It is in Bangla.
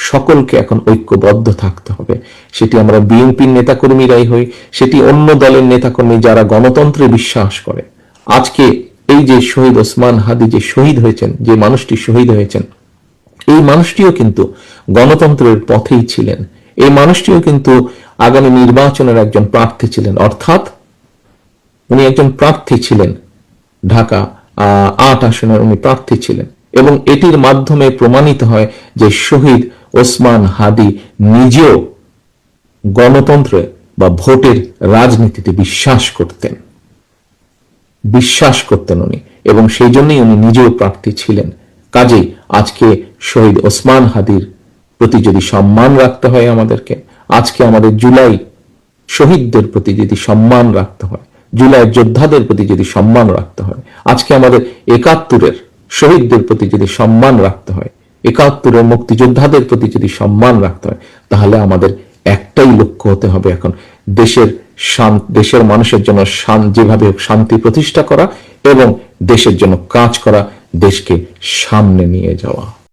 সকলকে এখন ঐক্যবদ্ধ থাকতে হবে। সেটি আমরা বিএনপির নেতাকর্মীরাই হই, সেটি অন্য দলের নেতাকর্মী যারা গণতন্ত্রে বিশ্বাস করে। আজকে এই যে শহীদ ওসমান হাদি যে শহীদ হয়েছেন, যে মানুষটি শহীদ হয়েছেন, এই মানুষটিও কিন্তু গণতন্ত্রের পথেই ছিলেন। এই মানুষটিও কিন্তু আগামী নির্বাচনের একজন প্রার্থী ছিলেন, অর্থাৎ উনি একজন প্রার্থী ছিলেন, ঢাকা ৮ আসনের উনি প্রার্থী ছিলেন। এবং এটির মাধ্যমে প্রমাণিত হয় যে শহীদ ওসমান হাদি নিজেও গণতন্ত্রে বা ভোটের রাজনীতিতে বিশ্বাস করতেন উনি, এবং সেই জন্যই উনি নিজেও প্রার্থী ছিলেন। কাজেই আজকে শহীদ ওসমান হাদির প্রতি যদি সম্মান রাখতে হয় আমাদেরকে, আজকে আমাদের জুলাই শহীদদের প্রতি যদি সম্মান রাখতে হয়, জুলাই যোদ্ধাদের প্রতি যদি সম্মান রাখতে হয়, আজকে আমাদের ৭১-এর শহীদদের প্রতি যদি সম্মান রাখতে হয়, ৭১-এর মুক্তিযোদ্ধাদের প্রতি যদি সম্মান রাখতে হয়, তাহলে আমাদের একটাই লক্ষ্য হতে হবে এখন, দেশের মানুষের জন্য যেভাবে শান্তি প্রতিষ্ঠা করা এবং দেশের জন্য কাজ করা, দেশকে সামনে নিয়ে যাওয়া।